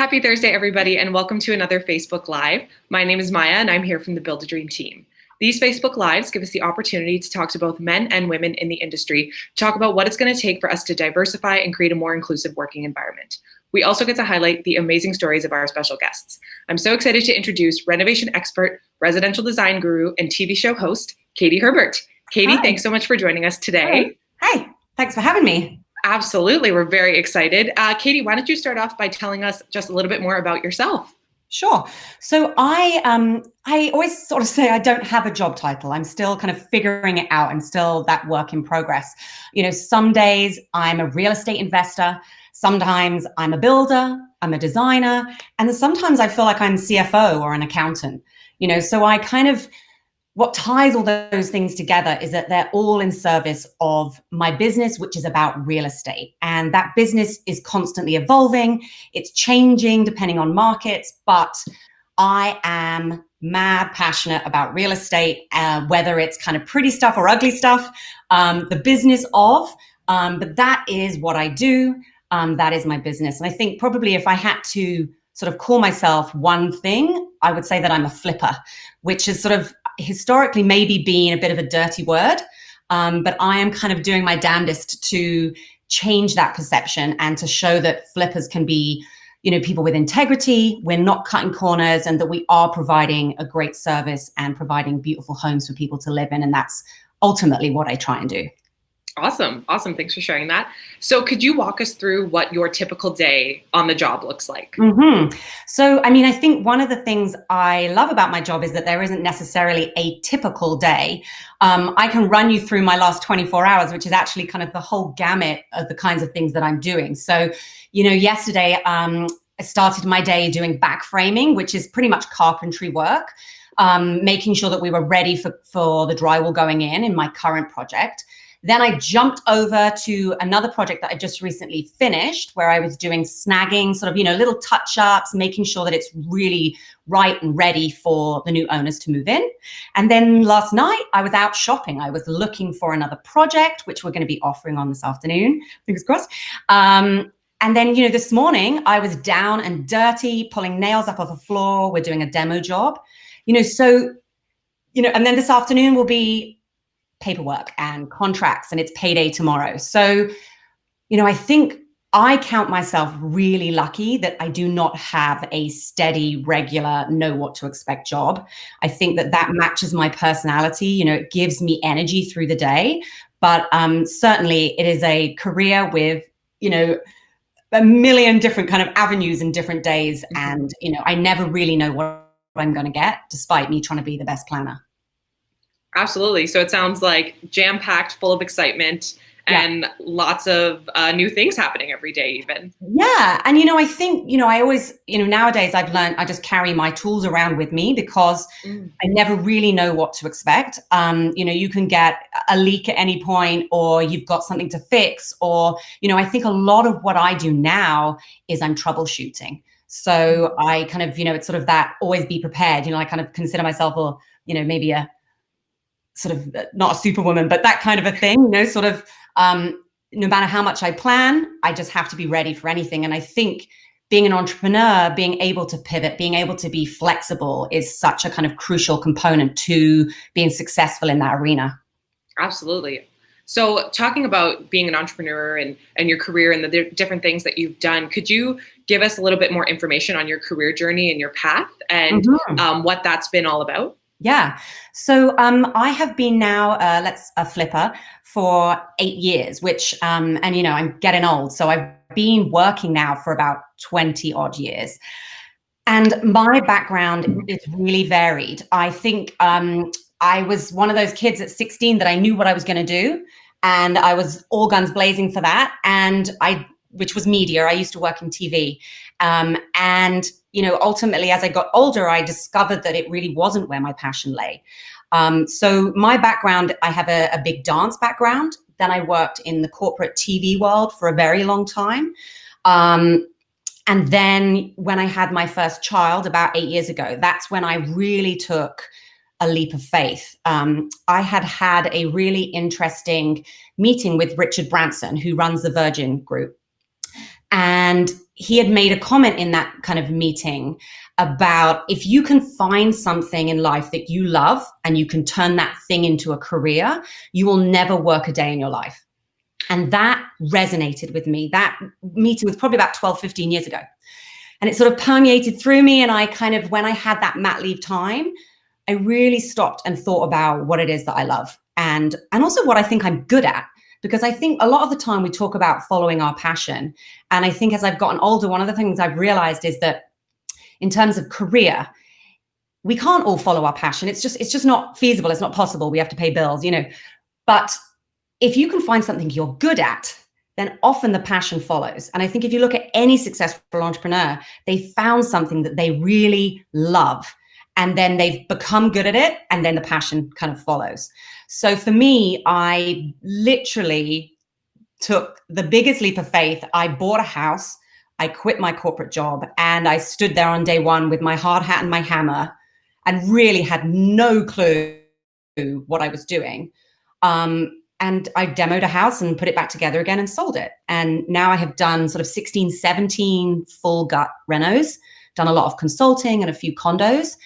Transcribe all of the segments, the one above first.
Happy Thursday, everybody, and welcome to another Facebook Live. My name is Maya, and I'm here from the Build a Dream team. These Facebook Lives give us the opportunity to talk to both men and women in the industry, talk about what it's going to take for us to diversify and create a more inclusive working environment. We also get to highlight the amazing stories of our special guests. I'm so excited to introduce renovation expert, residential design guru, and TV show host, Katie Herbert. Katie, Hi. Thanks so much for joining us today. Hi, thanks for having me. Absolutely, we're very excited. Katie, why don't you start off by telling us just a little bit more about yourself? Sure. So I always sort of say I don't have a job title. I'm still kind of figuring it out. I'm still that work in progress. You know, some days I'm a real estate investor. Sometimes I'm a builder, I'm a designer, and then sometimes I feel like I'm CFO or an accountant. You know, so I kind of what ties all those things together is that they're all in service of my business, which is about real estate. And that business is constantly evolving. It's changing depending on markets, but I am mad passionate about real estate, whether it's kind of pretty stuff or ugly stuff, the business of, but that is what I do. That is my business. And I think probably if I had to sort of call myself one thing, I would say that I'm a flipper, which is sort of historically maybe been a bit of a dirty word, but I am kind of doing my damnedest to change that perception and to show that flippers can be, you know, people with integrity. We're not cutting corners, and that we are providing a great service and providing beautiful homes for people to live in. And that's ultimately what I try and do. Awesome. Thanks for sharing that. So could you walk us through what your typical day on the job looks like? So, I mean, I think one of the things I love about my job is that there isn't necessarily a typical day. I can run you through my last 24 hours, which is actually kind of the whole gamut of the kinds of things that I'm doing. So, you know, yesterday, I started my day doing back framing, which is pretty much carpentry work, making sure that we were ready for the drywall going in my current project. Then I jumped over to another project that I just recently finished, where I was doing snagging, sort of, you know, little touch-ups, making sure that it's really right and ready for the new owners to move in. And then last night I was out shopping. I was looking for another project, which we're going to be offering on this afternoon, fingers crossed. And then, you know, this morning I was down and dirty, pulling nails up off the floor. We're doing a demo job, you know, so, you know, and then this afternoon will be paperwork and contracts, and it's payday tomorrow. So, you know, I think I count myself really lucky that I do not have a steady, regular, know what to expect job. I think that matches my personality. You know, it gives me energy through the day, but certainly it is a career with, you know, a million different kind of avenues and different days. And, you know, I never really know what I'm going to get, despite me trying to be the best planner. Absolutely. So it sounds like jam-packed, full of excitement, and lots of new things happening every day even. Yeah. And, you know, I think, you know, I always, you know, nowadays I've learned I just carry my tools around with me because I never really know what to expect. You know, you can get a leak at any point, or you've got something to fix, or, you know, I think a lot of what I do now is I'm troubleshooting. So I kind of, you know, it's sort of that always be prepared. You know, I kind of consider myself, or, you know, maybe a sort of not a superwoman, but that kind of a thing, you know, sort of no matter how much I plan, I just have to be ready for anything. And I think being an entrepreneur, being able to pivot, being able to be flexible is such a kind of crucial component to being successful in that arena. Absolutely. So talking about being an entrepreneur and your career and the different things that you've done, could you give us a little bit more information on your career journey and your path and what that's been all about? Yeah. So I have been now a flipper for 8 years, which and you know, I'm getting old, so I've been working now for about 20 odd years. And my background is really varied. I think I was one of those kids at 16 that I knew what I was going to do, and I was all guns blazing for that. And which was media. I used to work in TV. And, you know, ultimately, as I got older, I discovered that it really wasn't where my passion lay. So my background, I have a big dance background. Then I worked in the corporate TV world for a very long time. And then when I had my first child about 8 years ago, that's when I really took a leap of faith. I had a really interesting meeting with Richard Branson, who runs the Virgin Group. And he had made a comment in that kind of meeting about, if you can find something in life that you love and you can turn that thing into a career, you will never work a day in your life. And that resonated with me. That meeting was probably about 12, 15 years ago. And it sort of permeated through me. And I kind of, when I had that mat leave time, I really stopped and thought about what it is that I love, and also what I think I'm good at. Because I think a lot of the time we talk about following our passion. And I think as I've gotten older, one of the things I've realized is that in terms of career, we can't all follow our passion. It's just not feasible. It's not possible. We have to pay bills, you know. But if you can find something you're good at, then often the passion follows. And I think if you look at any successful entrepreneur, they found something that they really love, and then they've become good at it, and then the passion kind of follows. So for me, I literally took the biggest leap of faith. I bought a house, I quit my corporate job, and I stood there on day one with my hard hat and my hammer and really had no clue what I was doing. And I demoed a house and put it back together again and sold it. And now I have done sort of 16, 17 full gut renos, done a lot of consulting and a few condos.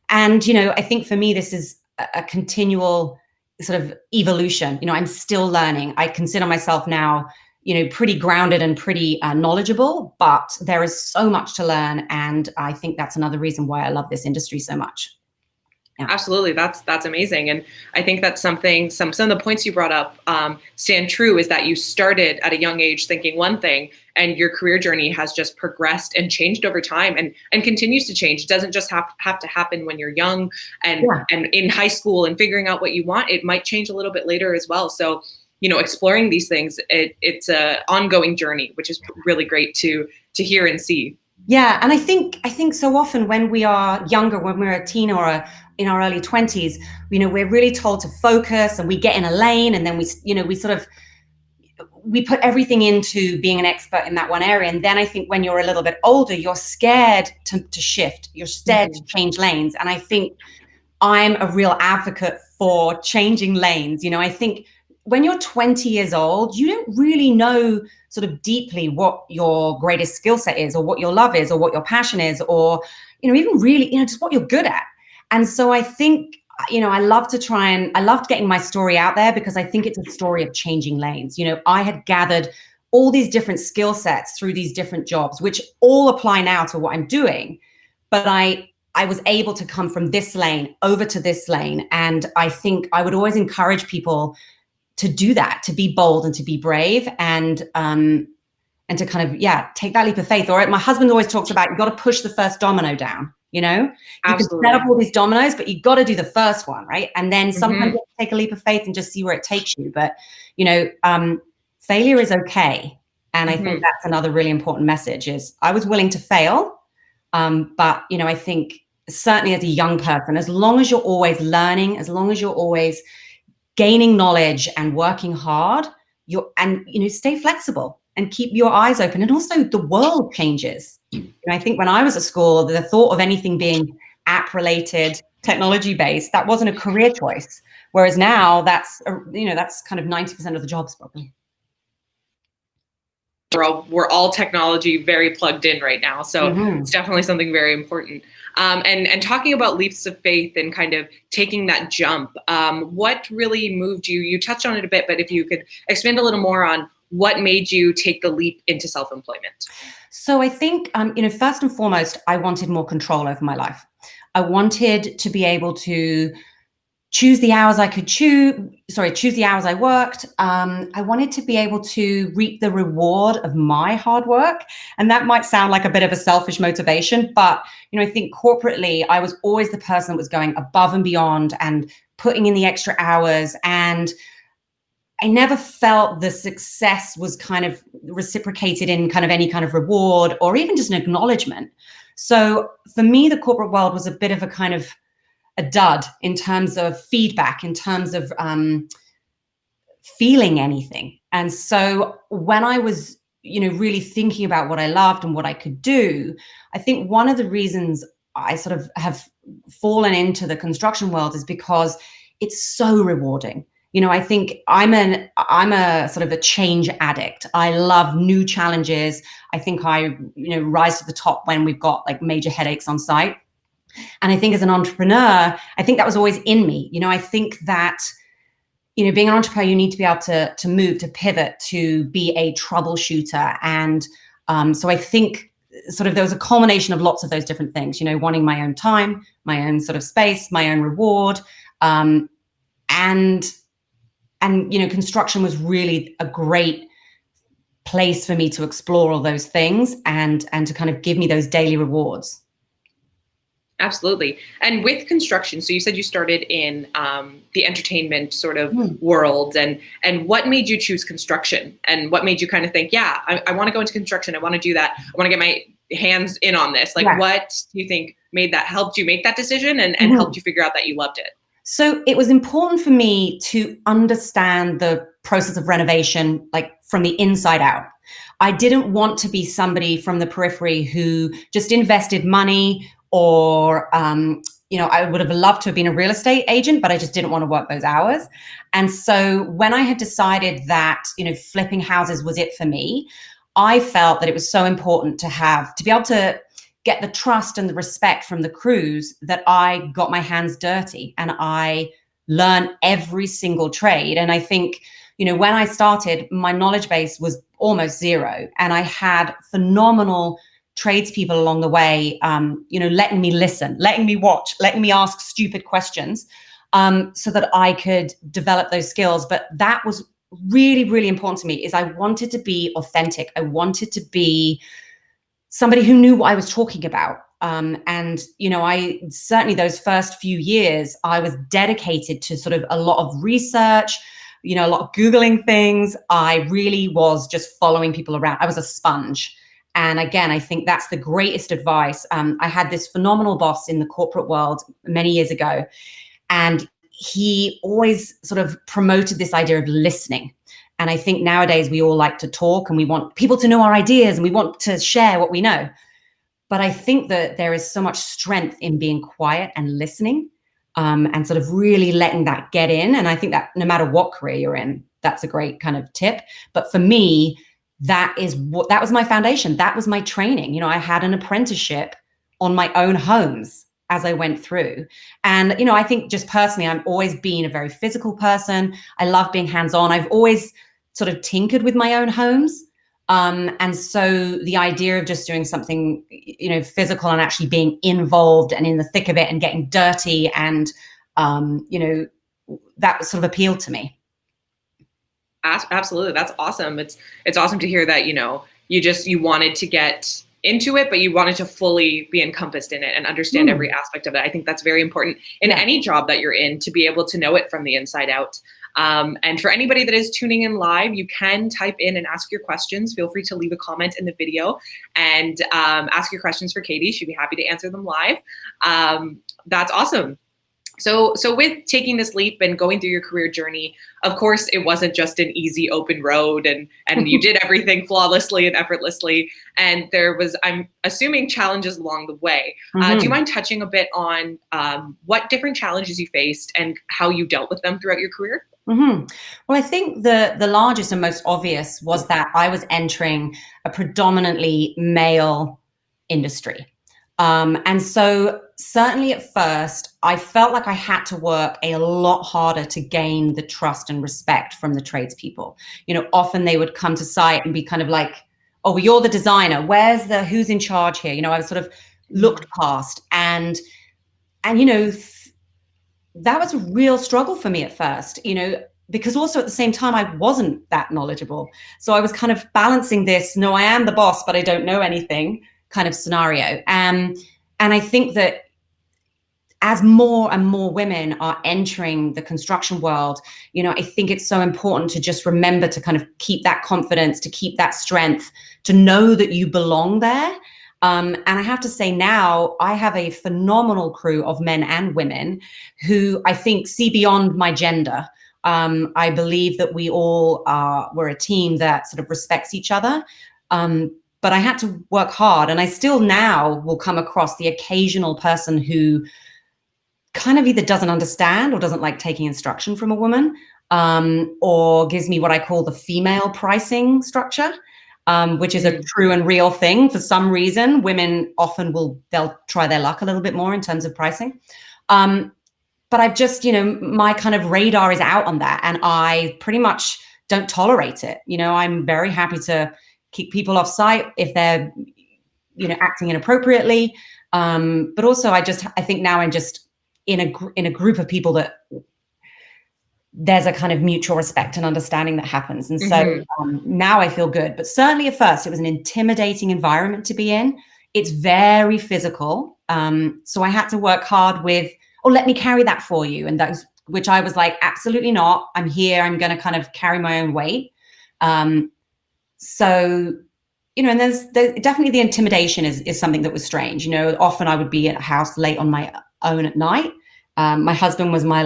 And, you know, I think for me, this is a continual sort of evolution. You know, I'm still learning. I consider myself now, you know, pretty grounded and pretty knowledgeable, but there is so much to learn. And I think that's another reason why I love this industry so much. Yeah. Absolutely. That's amazing. And I think that's something, some of the points you brought up stand true, is that you started at a young age thinking one thing, and your career journey has just progressed and changed over time, and continues to change. It doesn't just have to happen when you're young and in high school and figuring out what you want. It might change a little bit later as well. So, you know, exploring these things, it's a ongoing journey, which is really great to hear and see. Yeah. And I think so often when we are younger, when we're a teen or in our early 20s, you know, we're really told to focus, and we get in a lane, and then we put everything into being an expert in that one area. And then I think when you're a little bit older, you're scared to shift, you're scared to change lanes. And I think I'm a real advocate for changing lanes. You know, I think when you're 20 years old, you don't really know sort of deeply what your greatest skill set is, or what your love is, or what your passion is, or, you know, even really, you know, just what you're good at. And so I think, you know, I loved getting my story out there, because I think it's a story of changing lanes. You know, I had gathered all these different skill sets through these different jobs, which all apply now to what I'm doing. But I was able to come from this lane over to this lane. And I think I would always encourage people to do that, to be bold and to be brave, and to kind of, take that leap of faith. Or my husband always talks about, you got to push the first domino down. You know, you Absolutely. can set up all these dominoes, but you got to do the first one, right? And then sometimes you take a leap of faith and just see where it takes you. But, you know, failure is okay. And I think that's another really important message, is I was willing to fail. But, you know, I think certainly as a young person, as long as you're always learning, as long as you're always gaining knowledge and working hard, stay flexible and keep your eyes open. And also the world changes. And I think when I was at school, the thought of anything being app-related, technology-based, that wasn't a career choice. Whereas now that's kind of 90% of the jobs probably. We're all technology very plugged in right now. So it's definitely something very important. And talking about leaps of faith and kind of taking that jump, what really moved you? You touched on it a bit, but if you could expand a little more on what made you take the leap into self-employment? So I think, first and foremost, I wanted more control over my life. I wanted to be able to choose the hours I worked. I wanted to be able to reap the reward of my hard work. And that might sound like a bit of a selfish motivation, but, you know, I think corporately, I was always the person that was going above and beyond and putting in the extra hours. And I never felt the success was kind of reciprocated in kind of any kind of reward or even just an acknowledgement. So for me, the corporate world was a bit of a kind of a dud in terms of feedback, in terms of feeling anything. And so when I was, really thinking about what I loved and what I could do, I think one of the reasons I sort of have fallen into the construction world is because it's so rewarding. I think I'm a sort of a change addict. I love new challenges. I think I rise to the top when we've got like major headaches on site. And I think as an entrepreneur, I think that was always in me. I think that being an entrepreneur, you need to be able to move, to pivot, to be a troubleshooter. And so I think sort of there was a culmination of lots of those different things, wanting my own time, my own sort of space, my own reward. And construction was really a great place for me to explore all those things and to kind of give me those daily rewards. Absolutely. And with construction, so you said you started in the entertainment sort of world, and what made you choose construction, and what made you kind of think, yeah, I want to go into construction. I want to do that. I want to get my hands in on this. Like, what do you think helped you make that decision and helped you figure out that you loved it? So it was important for me to understand the process of renovation, like from the inside out. I didn't want to be somebody from the periphery who just invested money, or I would have loved to have been a real estate agent, but I just didn't want to work those hours. And so when I had decided that flipping houses was it for me, I felt that it was so important to be able to get the trust and the respect from the crews, that I got my hands dirty and I learned every single trade. And I think when I started, my knowledge base was almost zero, and I had phenomenal tradespeople along the way, letting me listen, letting me watch, letting me ask stupid questions, so that I could develop those skills. But that was really, really important to me, is I wanted to be authentic. I wanted to be somebody who knew what I was talking about. I certainly, those first few years, I was dedicated to sort of a lot of research, a lot of Googling things. I really was just following people around. I was a sponge. And again, I think that's the greatest advice. I had this phenomenal boss in the corporate world many years ago, and he always sort of promoted this idea of listening. And I think nowadays we all like to talk, and we want people to know our ideas, and we want to share what we know. But I think that there is so much strength in being quiet and listening, and sort of really letting that get in. And I think that no matter what career you're in, that's a great kind of tip. But for me, that was my foundation. That was my training. I had an apprenticeship on my own homes as I went through. And, I think just personally, I'm always been a very physical person. I love being hands-on. I've always sort of tinkered with my own homes. And so the idea of just doing something, physical and actually being involved and in the thick of it and getting dirty and, that sort of appealed to me. Absolutely. That's awesome. It's awesome to hear that, you wanted to get into it, but you wanted to fully be encompassed in it and understand every aspect of it. I think that's very important in any job that you're in, to be able to know it from the inside out. And for anybody that is tuning in live, you can type in and ask your questions. Feel free to leave a comment in the video and ask your questions for Katie. She'd be happy to answer them live. That's awesome. So with taking this leap and going through your career journey, of course, it wasn't just an easy open road, and you did everything flawlessly and effortlessly. And there was, I'm assuming, challenges along the way. Do you mind touching a bit on what different challenges you faced and how you dealt with them throughout your career? Well, I think the largest and most obvious was that I was entering a predominantly male industry. And so certainly at first, I felt like I had to work a lot harder to gain the trust and respect from the tradespeople. Often they would come to site and be kind of like, oh, well, you're the designer. Who's in charge here? I was sort of looked past, and that was a real struggle for me at first, because also at the same time, I wasn't that knowledgeable. So I was kind of balancing this, no, I am the boss, but I don't know anything kind of scenario. And I think that as more and more women are entering the construction world, I think it's so important to just remember to kind of keep that confidence, to keep that strength, to know that you belong there. And I have to say now, I have a phenomenal crew of men and women who I think see beyond my gender. I believe that we all we're a team that sort of respects each other. But I had to work hard, and I still now will come across the occasional person who kind of either doesn't understand or doesn't like taking instruction from a woman. or gives me what I call the female pricing structure, which is a true and real thing. For some reason, women often they'll try their luck a little bit more in terms of pricing. But I've just, my kind of radar is out on that, and I pretty much don't tolerate it. I'm very happy to kick people off site if they're, acting inappropriately. But also I think now I'm just in a group of people that there's a kind of mutual respect and understanding that happens. And so now I feel good. But certainly at first, it was an intimidating environment to be in. It's very physical. So I had to work hard with, let me carry that for you. And which I was like, absolutely not. I'm here. I'm going to kind of carry my own weight. So, and there's definitely the intimidation is something that was strange. Often I would be at a house late on my own at night. My husband was my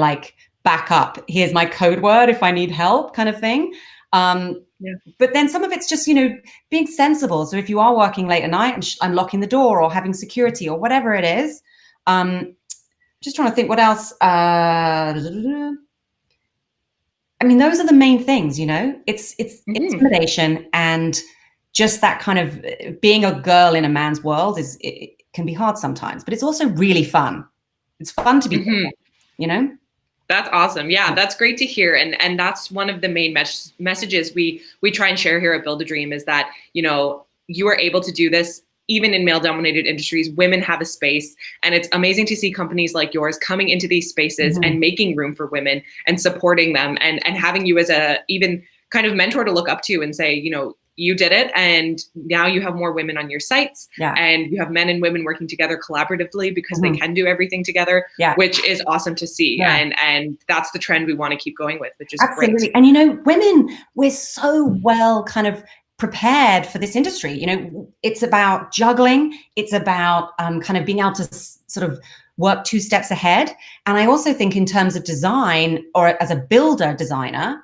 backup. Here's my code word if I need help, kind of thing. But then some of it's just, being sensible. So if you are working late at night, I'm locking the door or having security or whatever it is. Just trying to think what else. Those are the main things, it's intimidation, and just that kind of being a girl in a man's world it can be hard sometimes, but it's also really fun. It's fun to be, That's awesome. Yeah, that's great to hear. And that's one of the main messages we try and share here at Build a Dream is that, you are able to do this even in male-dominated industries. Women have a space, and it's amazing to see companies like yours coming into these spaces and making room for women and supporting them and having you as a even kind of mentor to look up to and say, you did it, and now you have more women on your sites, and you have men and women working together collaboratively because they can do everything together, which is awesome to see. And that's the trend we want to keep going with, which is absolutely great. And women, we're so well kind of prepared for this industry. It's about juggling. It's about kind of being able to sort of work 2 steps ahead. And I also think in terms of design, or as a builder designer,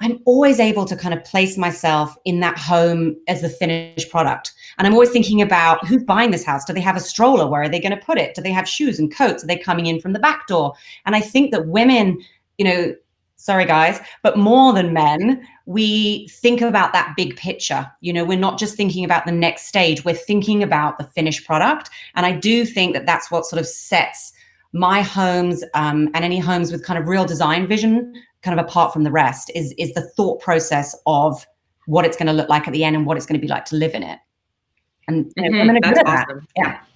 I'm always able to kind of place myself in that home as the finished product. And I'm always thinking about who's buying this house. Do they have a stroller? Where are they going to put it? Do they have shoes and coats? Are they coming in from the back door? And I think that women, sorry guys, but more than men, we think about that big picture. We're not just thinking about the next stage. We're thinking about the finished product. And I do think that that's what sort of sets my homes and any homes with kind of real design vision kind of apart from the rest is the thought process of what it's going to look like at the end and what it's going to be like to live in it. And women are that's good at awesome. that.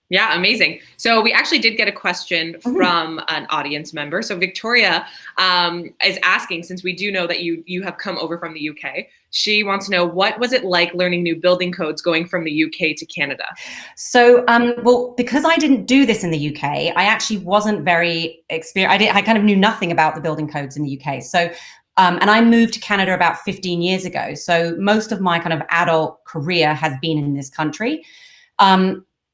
Yeah, amazing. So we actually did get a question from an audience member. So Victoria is asking, since we do know that you have come over from the UK, she wants to know, what was it like learning new building codes going from the UK to Canada? So, well, because I didn't do this in the UK, I actually wasn't very experienced. I kind of knew nothing about the building codes in the UK. So, and I moved to Canada about 15 years ago. So most of my kind of adult career has been in this country.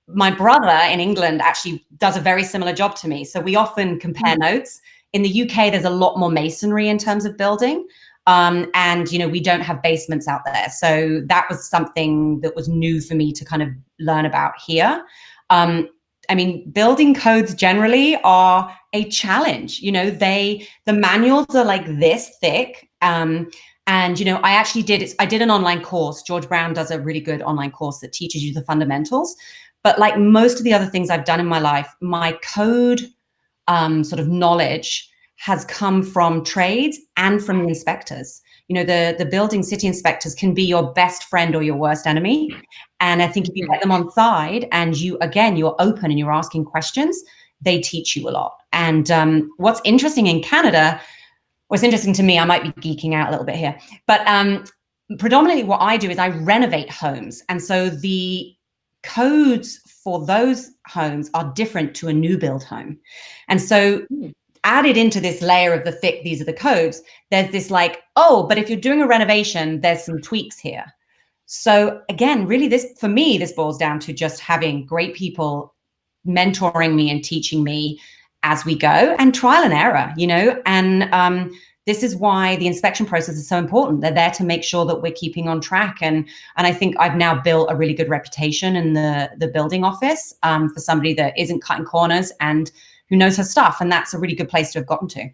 My brother in England actually does a very similar job to me. So we often compare notes. In the UK, there's a lot more masonry in terms of building. And, we don't have basements out there. So that was something that was new for me to kind of learn about here. Building codes generally are a challenge. The manuals are like this thick. And, I did an online course. George Brown does a really good online course that teaches you the fundamentals. But like most of the other things I've done in my life, my code sort of knowledge has come from trades and from the inspectors. The building city inspectors can be your best friend or your worst enemy. And I think if you get them on side and you're open and you're asking questions, they teach you a lot. And what's interesting in Canada, what's interesting to me, I might be geeking out a little bit here, but predominantly what I do is I renovate homes. And so the codes for those homes are different to a new build home. And so added into this layer of the thick, these are the codes, there's this but if you're doing a renovation, there's some tweaks here. So again, really this boils down to just having great people mentoring me and teaching me as we go, and trial and error, and this is why the inspection process is so important. They're there to make sure that we're keeping on track. And I think I've now built a really good reputation in the building office for somebody that isn't cutting corners and who knows her stuff. And that's a really good place to have gotten to.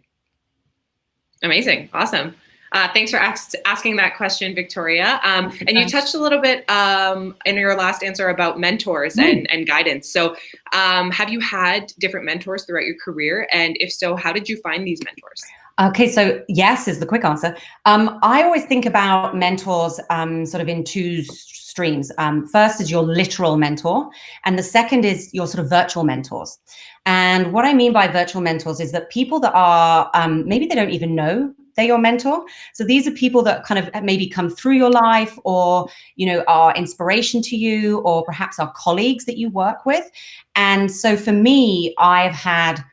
Amazing. Awesome. Thanks for asking that question, Victoria. And you touched a little bit in your last answer about mentors and guidance. So have you had different mentors throughout your career? And if so, how did you find these mentors? Okay, so yes is the quick answer. I always think about mentors sort of in two streams. First is your literal mentor, and the second is your sort of virtual mentors. And what I mean by virtual mentors is that people that are maybe they don't even know they're your mentor. So these are people that kind of maybe come through your life, or are inspiration to you, or perhaps are colleagues that you work with. And so for me, I've had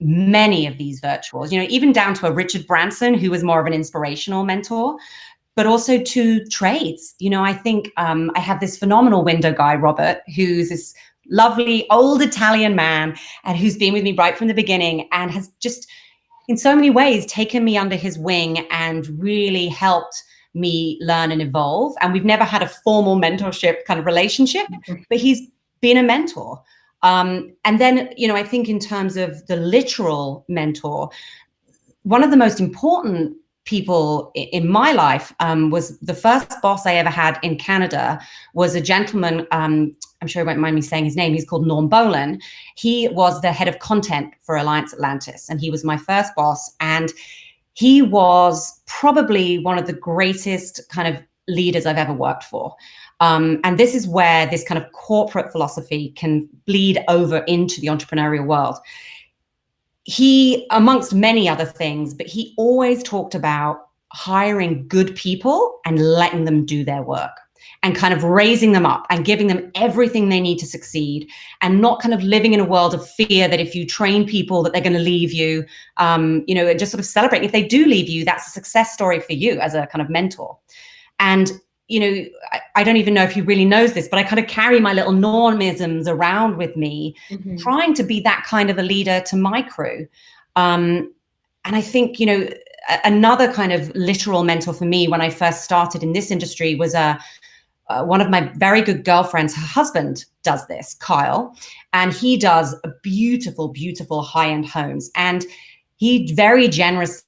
many of these virtuals, even down to a Richard Branson, who was more of an inspirational mentor, but also to trades. I think I have this phenomenal window guy, Robert, who's this lovely old Italian man and who's been with me right from the beginning and has just in so many ways taken me under his wing and really helped me learn and evolve. And we've never had a formal mentorship kind of relationship, but he's been a mentor. And then, I think in terms of the literal mentor, one of the most important people in my life was the first boss I ever had in Canada was a gentleman. I'm sure you won't mind me saying his name. He's called Norm Boland. He was the head of content for Alliance Atlantis, and he was my first boss. And he was probably one of the greatest kind of leaders I've ever worked for. And this is where this kind of corporate philosophy can bleed over into the entrepreneurial world. He, amongst many other things, but he always talked about hiring good people and letting them do their work and kind of raising them up and giving them everything they need to succeed, and not kind of living in a world of fear that if you train people that they're going to leave you, and just sort of celebrate. If they do leave you, that's a success story for you as a kind of mentor. And I don't even know if he really knows this, but I kind of carry my little normisms around with me, trying to be that kind of a leader to my crew. And I think, another kind of literal mentor for me when I first started in this industry was one of my very good girlfriends. Her husband does this, Kyle, and he does beautiful, beautiful high-end homes. And he very generously,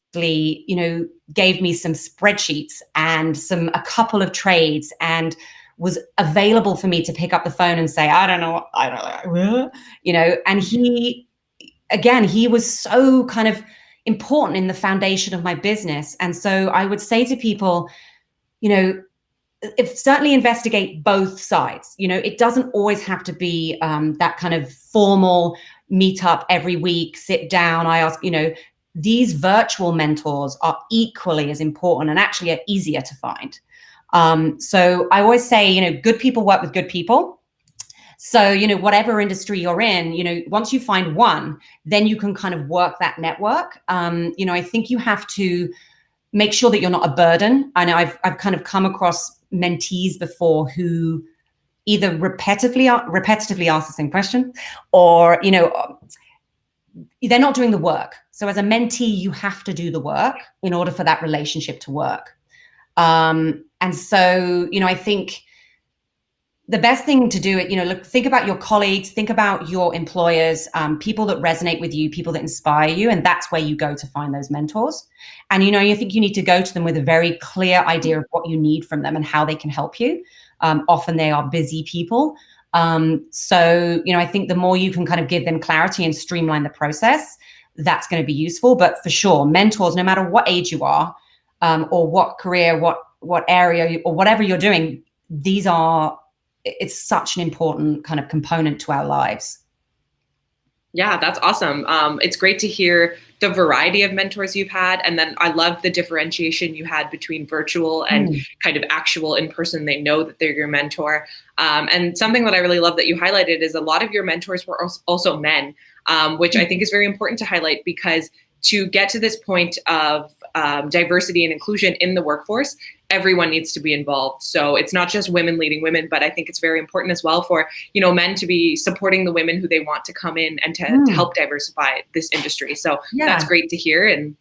gave me some spreadsheets and a couple of trades, and was available for me to pick up the phone and say, I don't know, and he was so kind of important in the foundation of my business. And so I would say to people, certainly investigate both sides. It doesn't always have to be that kind of formal meetup every week, sit down. I ask, these virtual mentors are equally as important and actually are easier to find. So I always say, good people work with good people. So, whatever industry you're in, once you find one, then you can kind of work that network. I think you have to make sure that you're not a burden. I know I've kind of come across mentees before who either repetitively ask the same question, or, they're not doing the work. So as a mentee, you have to do the work in order for that relationship to work. And so, I think the best thing to do, think about your colleagues, think about your employers, people that resonate with you, people that inspire you. And that's where you go to find those mentors. And, I think you need to go to them with a very clear idea of what you need from them and how they can help you. Often they are busy people. So, I think the more you can kind of give them clarity and streamline the process, that's going to be useful. But for sure, mentors, no matter what age you are, or what career, what area, or whatever you're doing, it's such an important kind of component to our lives. Yeah, that's awesome. It's great to hear the variety of mentors you've had. And then I love the differentiation you had between virtual and kind of actual in person. They know that they're your mentor. And something that I really love that you highlighted is a lot of your mentors were also men, which I think is very important to highlight, because to get to this point of diversity and inclusion in the workforce, everyone needs to be involved. So it's not just women leading women, but I think it's very important as well for, men to be supporting the women who they want to come in and to help diversify this industry. So that's great to hear. And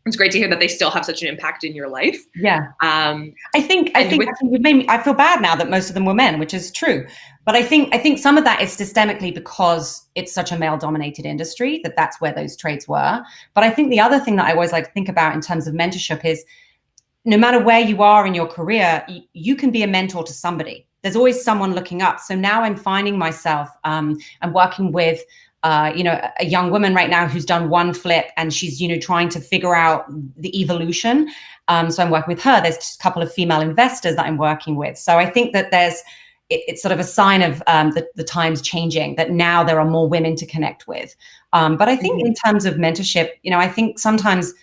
it's great to hear that they still have such an impact in your life. Yeah. Um, I think you've made me, I feel bad now that most of them were men, which is true. But I think some of that is systemically because it's such a male-dominated industry that's where those trades were. But I think the other thing that I always like to think about in terms of mentorship is no matter where you are in your career, you can be a mentor to somebody. There's always someone looking up. So now I'm finding myself, I'm working with a young woman right now who's done one flip and she's, trying to figure out the evolution. So I'm working with her. There's just a couple of female investors that I'm working with. So I think that it's sort of a sign of the times changing, that now there are more women to connect with. But I think in terms of mentorship, I think sometimes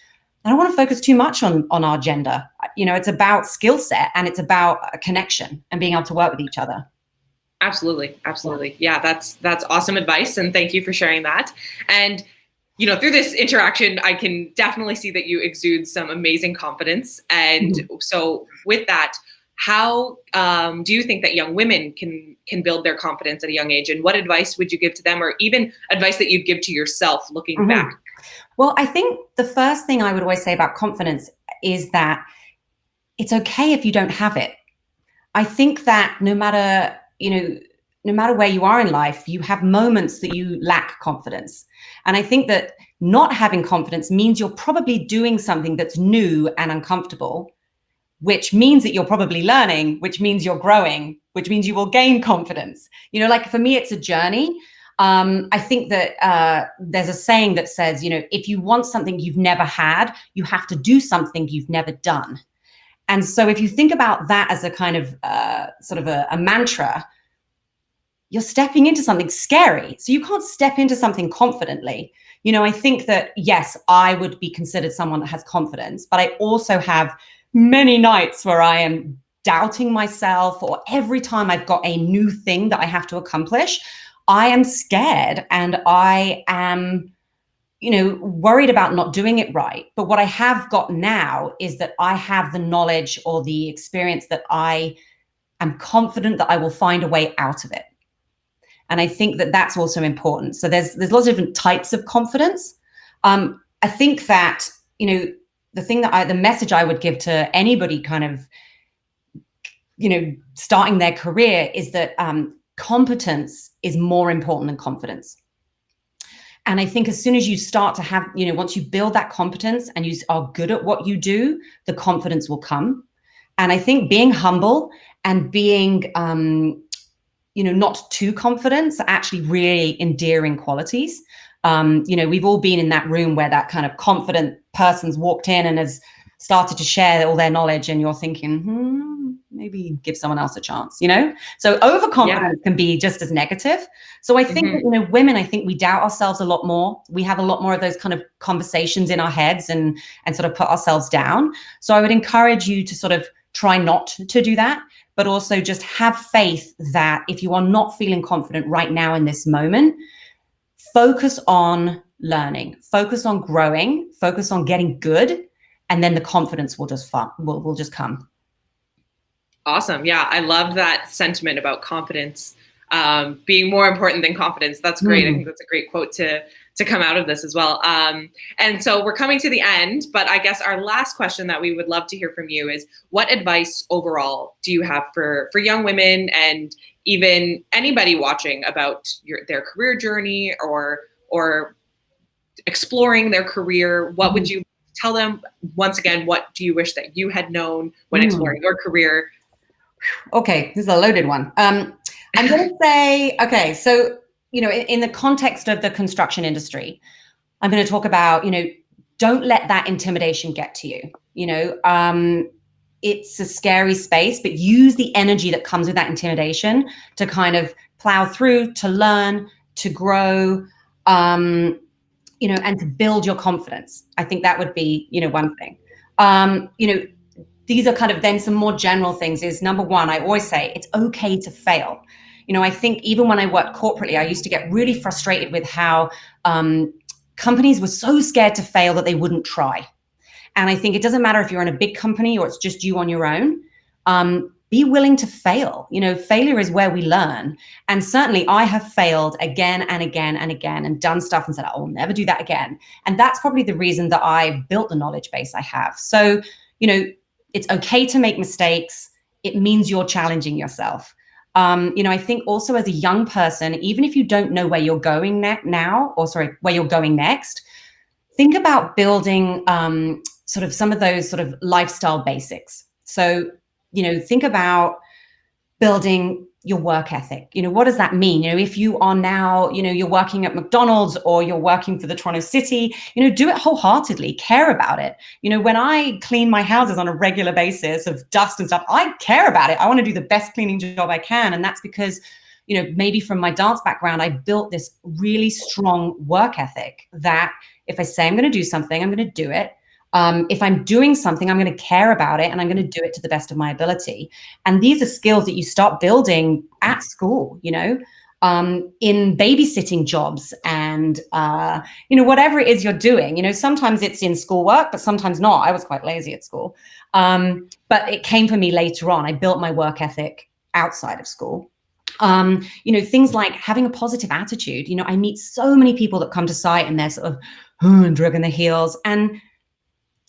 I don't want to focus too much on our gender. It's about skill set and it's about a connection and being able to work with each other. Absolutely. Absolutely. Yeah, that's awesome advice. And thank you for sharing that. And, through this interaction, I can definitely see that you exude some amazing confidence. And so with that, how do you think that young women can build their confidence at a young age? And what advice would you give to them, or even advice that you'd give to yourself looking back? Well, I think the first thing I would always say about confidence is that it's okay if you don't have it. I think that no matter where you are in life, you have moments that you lack confidence. And I think that not having confidence means you're probably doing something that's new and uncomfortable, which means that you're probably learning, which means you're growing, which means you will gain confidence. Like for me, it's a journey. I think that there's a saying that says, if you want something you've never had, you have to do something you've never done. And so if you think about that as a kind of sort of a mantra, you're stepping into something scary. So you can't step into something confidently. I think that, yes, I would be considered someone that has confidence, but I also have many nights where I am doubting myself, or every time I've got a new thing that I have to accomplish, I am scared and I am, worried about not doing it right. But what I have got now is that I have the knowledge or the experience that I am confident that I will find a way out of it. And I think that that's also important. So there's lots of different types of confidence. I think that, the message I would give to anybody kind of, starting their career is that competence is more important than confidence. And I think as soon as you start to have, once you build that competence and you are good at what you do, the confidence will come. And I think being humble and being, not too confident are actually really endearing qualities. We've all been in that room where that kind of confident person's walked in and has started to share all their knowledge, and you're thinking, maybe give someone else a chance, So overconfidence can be just as negative. So I think that, women, I think we doubt ourselves a lot more. We have a lot more of those kind of conversations in our heads and sort of put ourselves down. So I would encourage you to sort of try not to do that, but also just have faith that if you are not feeling confident right now in this moment, focus on learning, focus on growing, focus on getting good, and then the confidence will just come. Awesome. Yeah, I love that sentiment about confidence being more important than confidence. That's great. I think that's a great quote to come out of this as well. And so we're coming to the end, but I guess our last question that we would love to hear from you is, what advice overall do you have for young women and even anybody watching about their career journey or exploring their career? What would you tell them? Once again, what do you wish that you had known when exploring your career? Okay, this is a loaded one. I'm going to say, okay, so, in the context of the construction industry, I'm going to talk about, don't let that intimidation get to you. It's a scary space, but use the energy that comes with that intimidation to kind of plow through, to learn, to grow, and to build your confidence. I think that would be, one thing. These are kind of then some more general things is, number one, I always say it's okay to fail. I think even when I worked corporately, I used to get really frustrated with how companies were so scared to fail that they wouldn't try. And I think it doesn't matter if you're in a big company or it's just you on your own. be willing to fail. Failure is where we learn. And certainly I have failed again and again and again and done stuff and said, I will never do that again. And that's probably the reason that I've built the knowledge base I have. So, it's okay to make mistakes. It means you're challenging yourself. I think also as a young person, even if you don't know where you're going where you're going next, think about building sort of some of those sort of lifestyle basics. So, think about building your work ethic. What does that mean? If you are now, you're working at McDonald's or you're working for the Toronto City, do it wholeheartedly, care about it. When I clean my houses on a regular basis of dust and stuff, I care about it. I want to do the best cleaning job I can. And that's because, maybe from my dance background, I built this really strong work ethic that if I say I'm going to do something, I'm going to do it. If I'm doing something, I'm going to care about it and I'm going to do it to the best of my ability. And these are skills that you start building at school, in babysitting jobs and, whatever it is you're doing. Sometimes it's in schoolwork, but sometimes not. I was quite lazy at school. But it came for me later on. I built my work ethic outside of school. Things like having a positive attitude. I meet so many people that come to site and they're sort of dragging their heels, and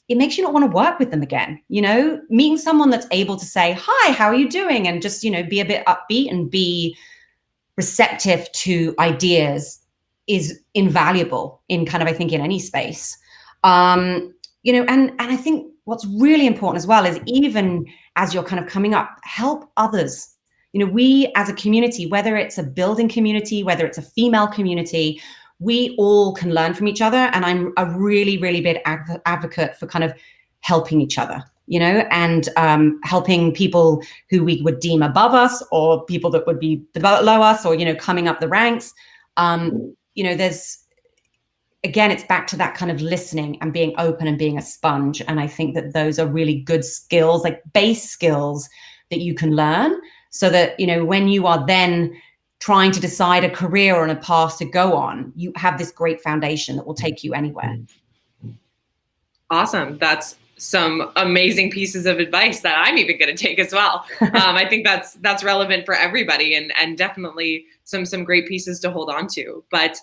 it makes you not want to work with them again. Meeting someone that's able to say, hi, how are you doing? And just, be a bit upbeat and be receptive to ideas is invaluable in kind of, I think, in any space. And I think what's really important as well is even as you're kind of coming up, help others. We as a community, whether it's a building community, whether it's a female community, we all can learn from each other. And I'm a really, really big advocate for kind of helping each other, and helping people who we would deem above us or people that would be below us or, coming up the ranks. There's, again, it's back to that kind of listening and being open and being a sponge. And I think that those are really good skills, like base skills that you can learn so that, when you are then trying to decide a career or a path to go on, you have this great foundation that will take you anywhere. Awesome. That's some amazing pieces of advice that I'm even going to take as well. I think that's relevant for everybody and definitely some great pieces to hold on to. But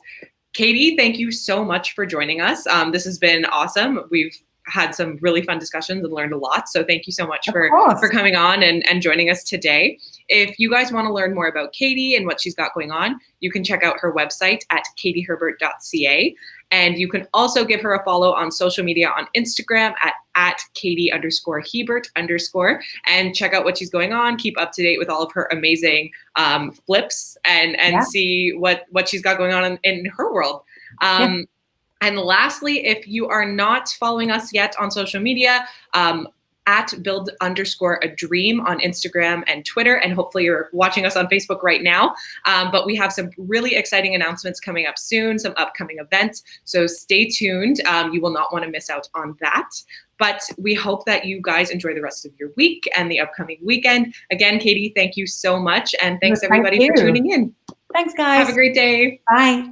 Katie, thank you so much for joining us. This has been awesome. We've had some really fun discussions and learned a lot. So thank you so much for coming on and joining us today. If you guys want to learn more about Katie and what she's got going on, you can check out her website at katieherbert.ca. And you can also give her a follow on social media on Instagram at Katie_Hebert_ and check out what she's going on. Keep up to date with all of her amazing flips and see what she's got going on in her world. And lastly, if you are not following us yet on social media, at build_a_dream on Instagram and Twitter, and hopefully you're watching us on Facebook right now. But we have some really exciting announcements coming up soon, some upcoming events. So stay tuned. You will not want to miss out on that. But we hope that you guys enjoy the rest of your week and the upcoming weekend. Again, Katie, thank you so much. And thanks everybody for tuning in. Thanks, guys. Have a great day. Bye.